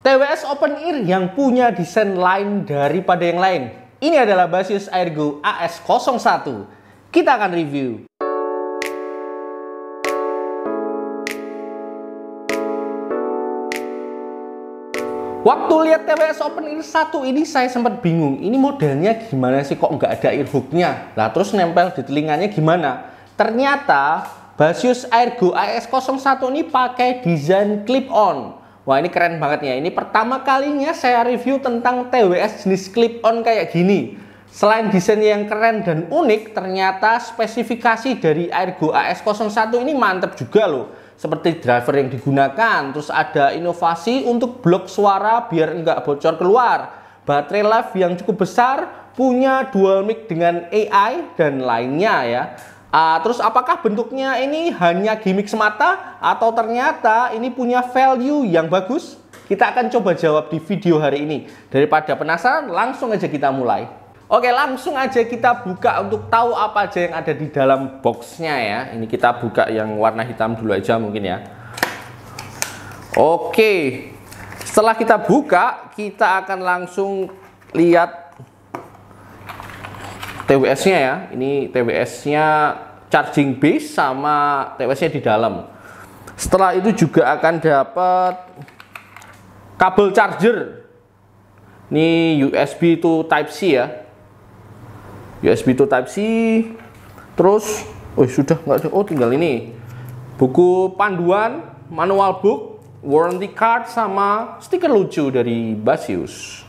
TWS Open Ear yang punya desain lain daripada yang lain. Ini adalah Basius Airgo AS01. Kita akan review. Waktu lihat TWS Open Ear 1 ini saya sempat bingung. Ini modelnya gimana sih, kok nggak ada earhooknya? Lah terus nempel di telinganya gimana? Ternyata Basius Airgo AS01 ini pakai desain clip-on. Wah, ini keren banget ya. Ini pertama kalinya saya review tentang TWS jenis clip-on kayak gini. Selain desain yang keren dan unik, ternyata spesifikasi dari Airgo AS01 ini mantep juga loh. Seperti driver yang digunakan, terus ada inovasi untuk blok suara biar nggak bocor keluar. Baterai life yang cukup besar, punya dual mic dengan AI dan lainnya ya. Terus apakah bentuknya ini hanya gimmick semata atau ternyata ini punya value yang bagus? Kita akan coba jawab di video hari ini. Daripada penasaran, langsung aja kita mulai. Oke, langsung aja kita buka untuk tahu apa aja yang ada di dalam boxnya ya. Ini kita buka yang warna hitam dulu aja mungkin ya. Oke, setelah kita buka, kita akan langsung lihat TWS-nya ya. Ini TWS-nya charging base sama TWS-nya di dalam. Setelah itu juga akan dapat kabel charger. Ini USB to Type-C ya. USB to Type-C. Terus, sudah nggak ada. Oh, tinggal ini. Buku panduan, manual book, warranty card sama stiker lucu dari Basius.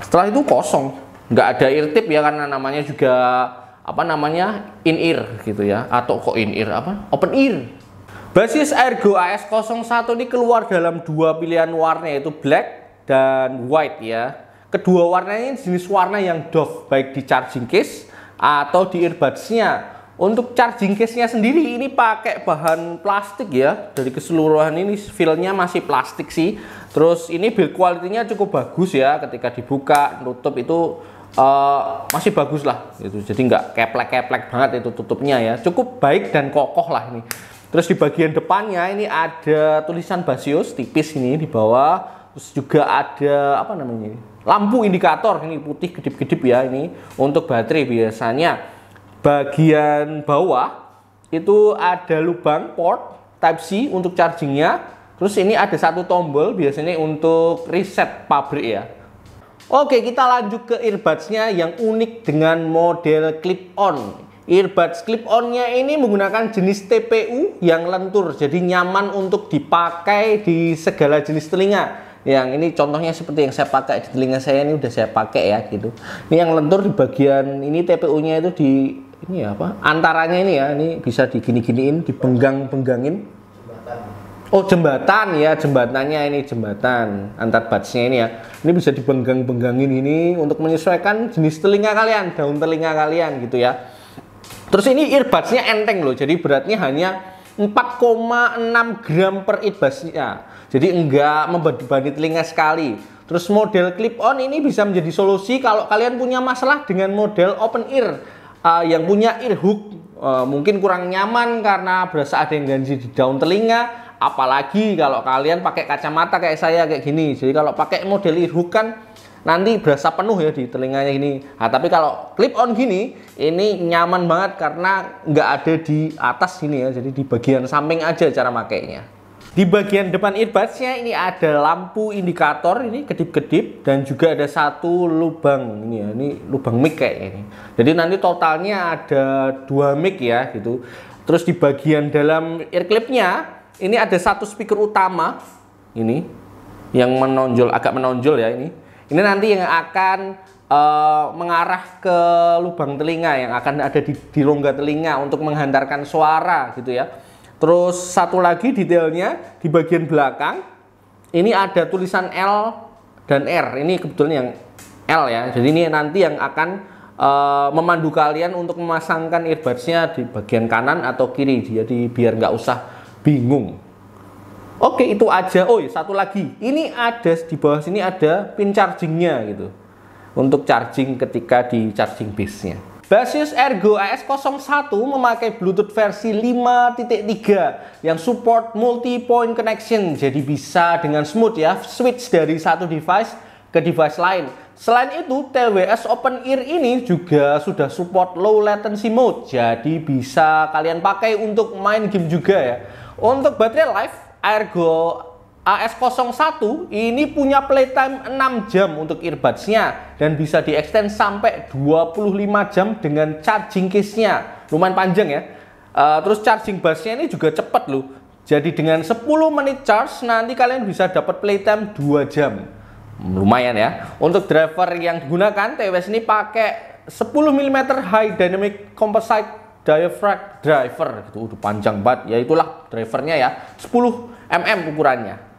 Setelah itu kosong. Nggak ada ear tip ya, karena namanya juga in ear gitu ya, atau kok in ear open ear. Basius Airgo AS01 ini keluar dalam dua pilihan warna, yaitu black dan white ya. Kedua warnanya jenis warna yang doff, baik di charging case atau di earbuds-nya. Untuk charging case-nya sendiri ini pakai bahan plastik ya. Dari keseluruhan ini feel-nya masih plastik sih. Terus ini build quality-nya cukup bagus ya, ketika dibuka nutup itu masih bagus lah gitu. Jadi nggak keplek-keplek banget itu tutupnya ya, cukup baik dan kokoh lah ini. Terus di bagian depannya ini ada tulisan Basius tipis ini di bawah. Terus juga ada lampu indikator ini putih kedip-kedip ya, ini untuk baterai. Biasanya bagian bawah itu ada lubang port Type-C untuk chargingnya. Terus ini ada satu tombol biasanya untuk reset pabrik ya. Oke, kita lanjut ke earbuds-nya yang unik dengan model clip-on. Earbuds clip-on-nya ini menggunakan jenis TPU yang lentur, jadi nyaman untuk dipakai di segala jenis telinga. Yang ini contohnya seperti yang saya pakai di telinga saya, ini udah saya pakai ya gitu. Ini yang lentur di bagian ini TPU-nya itu di antaranya ini ya, ini bisa digini-giniin, dipenggang-penggangin. Oh, jembatan ya, jembatannya ini jembatan antar buds-nya ini ya. Ini bisa dipenggang-penggangin ini untuk menyesuaikan jenis telinga kalian, daun telinga kalian gitu ya. Terus ini earbuds-nya enteng loh, jadi beratnya hanya 4,6 gram per earbuds-nya. Jadi enggak membebani telinga sekali. Terus model clip-on ini bisa menjadi solusi kalau kalian punya masalah dengan model open ear yang punya ear hook. Mungkin kurang nyaman karena berasa ada yang ganjil di daun telinga. Apalagi kalau kalian pakai kacamata kayak saya kayak gini. Jadi kalau pakai model ear hook kan nanti berasa penuh ya di telinganya ini. Nah, tapi kalau clip on gini ini nyaman banget karena nggak ada di atas sini ya. Jadi di bagian samping aja cara makainya. Di bagian depan earbuds-nya ini ada lampu indikator ini kedip-kedip dan juga ada satu lubang ini ya. Ini lubang mic kayak ini. Jadi nanti totalnya ada 2 mic ya gitu. Terus di bagian dalam ear clip-nya ini ada satu speaker utama ini yang menonjol, agak menonjol ya ini. Ini nanti yang akan mengarah ke lubang telinga yang akan ada di rongga telinga untuk menghantarkan suara gitu ya. Terus satu lagi detailnya di bagian belakang ini ada tulisan L dan R. Ini kebetulan yang L ya. Jadi ini nanti yang akan memandu kalian untuk memasangkan earbuds-nya di bagian kanan atau kiri. Jadi biar nggak usah bingung. Oke, itu aja. Oh, satu lagi. Ini ada di bawah sini ada pin chargingnya gitu. Untuk charging ketika di charging base-nya. Basius Ergo AS01 memakai Bluetooth versi 5.3 yang support multi-point connection, jadi bisa dengan smooth ya switch dari satu device ke device lain. Selain itu, TWS Open Ear ini juga sudah support low latency mode, jadi bisa kalian pakai untuk main game juga ya. Untuk baterai life, Ergo AS01 ini punya playtime 6 jam untuk earbudsnya dan bisa di-extend sampai 25 jam dengan charging case-nya. Lumayan panjang ya. Terus charging busnya ini juga cepat loh. Jadi dengan 10 menit charge nanti kalian bisa dapat playtime 2 jam. Lumayan ya. Untuk driver yang digunakan, TWS ini pakai 10 mm High Dynamic Composite Diaphragm driver. Itu udah panjang banget. Ya itulah drivernya ya. 10 mm ukurannya.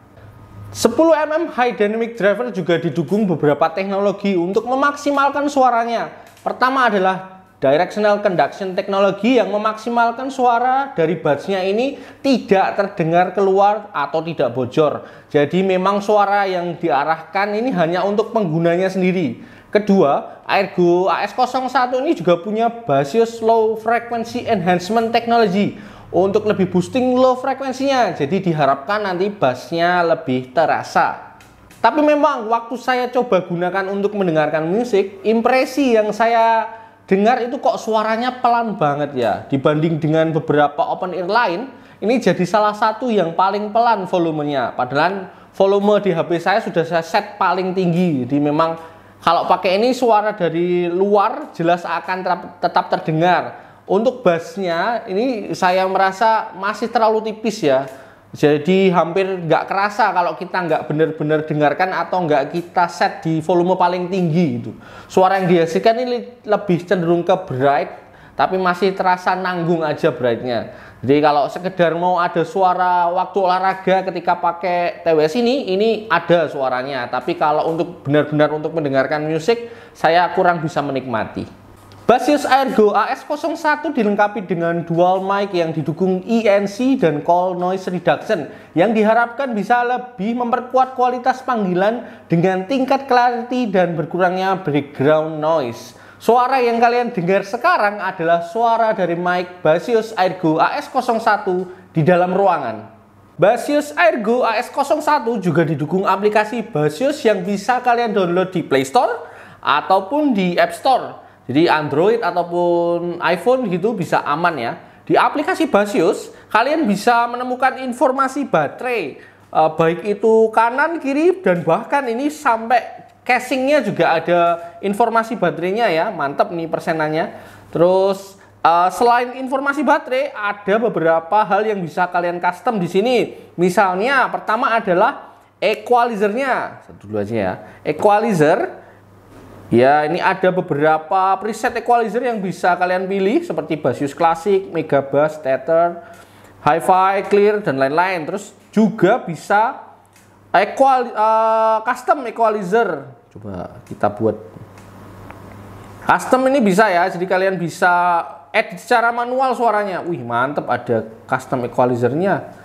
10 mm High Dynamic Driver juga didukung beberapa teknologi untuk memaksimalkan suaranya. Pertama adalah Directional Conduction Technology yang memaksimalkan suara dari budsnya ini tidak terdengar keluar atau tidak bocor. Jadi memang suara yang diarahkan ini hanya untuk penggunanya sendiri. Kedua, Ergo AS01 ini juga punya Basius Low Frequency Enhancement Technology untuk lebih boosting low frekuensinya, jadi diharapkan nanti bassnya lebih terasa. Tapi memang waktu saya coba gunakan untuk mendengarkan musik, impresi yang saya dengar itu kok suaranya pelan banget ya, dibanding dengan beberapa open ear lain. Ini jadi salah satu yang paling pelan volumenya, padahal volume di HP saya sudah saya set paling tinggi. Jadi memang kalau pakai ini suara dari luar jelas akan tetap terdengar. Untuk bassnya ini saya merasa masih terlalu tipis ya, jadi hampir nggak kerasa kalau kita nggak benar-benar dengarkan atau nggak kita set di volume paling tinggi gitu. Suara yang dihasilkan ini lebih cenderung ke bright, tapi masih terasa nanggung aja brightnya. Jadi kalau sekedar mau ada suara waktu olahraga ketika pakai TWS ini ada suaranya, tapi kalau untuk benar-benar untuk mendengarkan musik saya kurang bisa menikmati. Basius Ergo AS01 dilengkapi dengan dual mic yang didukung ENC dan call noise reduction yang diharapkan bisa lebih memperkuat kualitas panggilan dengan tingkat clarity dan berkurangnya background noise. Suara yang kalian dengar sekarang adalah suara dari mic Basius Ergo AS01 di dalam ruangan. Basius Ergo AS01 juga didukung aplikasi Basius yang bisa kalian download di Play Store ataupun di App Store. Jadi Android ataupun iPhone gitu bisa aman ya. Di aplikasi Basius, kalian bisa menemukan informasi baterai, baik itu kanan, kiri, dan bahkan ini sampai casingnya juga ada informasi baterainya ya. Mantap nih persenannya. Terus selain informasi baterai, ada beberapa hal yang bisa kalian custom di sini. Misalnya pertama adalah equalizernya. Satu dulu aja ya. Equalizer. Ya, ini ada beberapa preset equalizer yang bisa kalian pilih seperti Basius Classic, Mega Bass, Tether, Hi-Fi, Clear, dan lain-lain. Terus juga bisa custom equalizer. Coba kita buat custom ini bisa ya, jadi kalian bisa edit secara manual suaranya. Wih, mantep, ada custom equalizernya.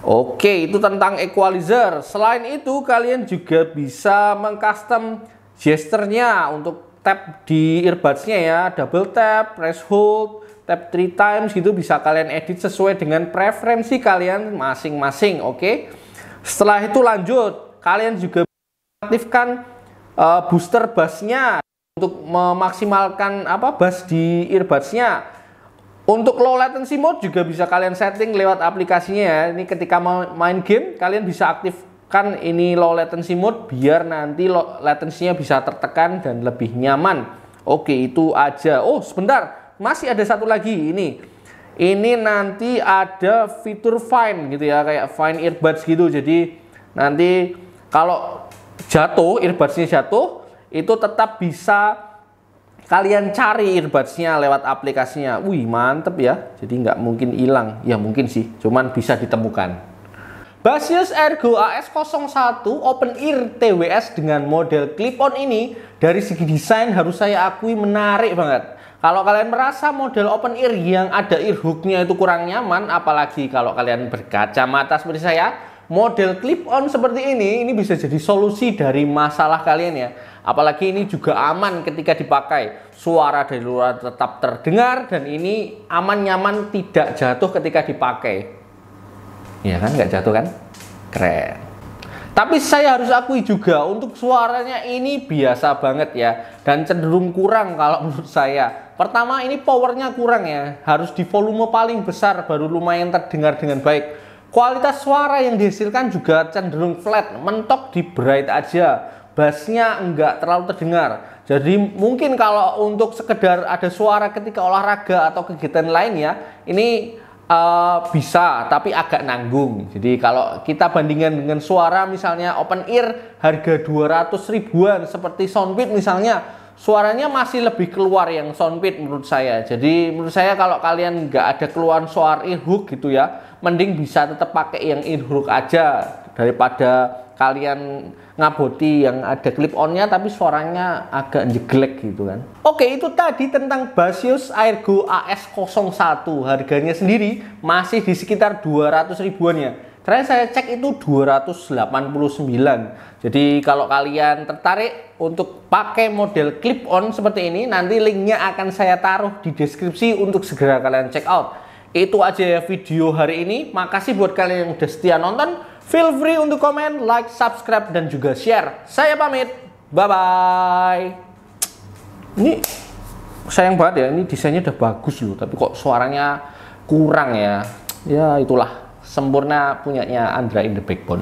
Oke, itu tentang equalizer. Selain itu, kalian juga bisa mengcustom gesturnya untuk tap di earbudsnya ya, double tap, press hold, tap 3 times gitu, bisa kalian edit sesuai dengan preferensi kalian masing-masing. Oke. Setelah itu lanjut, kalian juga aktifkan booster bassnya untuk memaksimalkan bass di earbudsnya. Untuk low latency mode juga bisa kalian setting lewat aplikasinya ya. Ini ketika main game kalian bisa aktifkan ini low latency mode biar nanti latensinya bisa tertekan dan lebih nyaman. Oke, itu aja. Oh, sebentar, masih ada satu lagi ini. Ini nanti ada fitur Find gitu ya, kayak Find earbuds gitu. Jadi nanti kalau jatuh, earbudsnya jatuh, itu tetap bisa kalian cari earbudsnya lewat aplikasinya. Wih, mantep ya. Jadi nggak mungkin hilang. Ya mungkin sih, cuman bisa ditemukan. Basius Ergo AS01 Open Ear TWS dengan model clip-on ini dari segi desain harus saya akui menarik banget. Kalau kalian merasa model open ear yang ada ear hook-nya itu kurang nyaman, apalagi kalau kalian berkacamata seperti saya, model clip on seperti ini bisa jadi solusi dari masalah kalian ya. Apalagi ini juga aman ketika dipakai, suara dari luar tetap terdengar, dan ini aman nyaman, tidak jatuh ketika dipakai. Ya kan, nggak jatuh kan? Keren. Tapi saya harus akui juga untuk suaranya ini biasa banget ya, dan cenderung kurang kalau menurut saya. Pertama, ini powernya kurang ya, harus di volume paling besar baru lumayan terdengar dengan baik. Kualitas suara yang dihasilkan juga cenderung flat, mentok di bright aja, bassnya enggak terlalu terdengar. Jadi mungkin kalau untuk sekedar ada suara ketika olahraga atau kegiatan lain ya, ini bisa, tapi agak nanggung. Jadi kalau kita bandingkan dengan suara misalnya open ear harga 200 ribuan seperti Soundbit misalnya, suaranya masih lebih keluar yang Soundbit menurut saya. Jadi menurut saya kalau kalian nggak ada keluhan suara earhook gitu ya, mending bisa tetap pakai yang earhook aja daripada kalian ngaboti yang ada clip onnya tapi suaranya agak jeglek gitu kan. Oke, itu tadi tentang Baseus Airgo AS01. Harganya sendiri masih di sekitar 200 ribuan ya. Terakhir saya cek itu 289. Jadi kalau kalian tertarik untuk pakai model clip on seperti ini, nanti linknya akan saya taruh di deskripsi untuk segera kalian check out. Itu aja ya video hari ini. Makasih buat kalian yang udah setia nonton. Feel free untuk komen, like, subscribe, dan juga share. Saya pamit. Bye-bye. Ini sayang banget ya, ini desainnya udah bagus loh, tapi kok suaranya kurang ya. Ya itulah, sempurna punyanya Andra in the Backbone.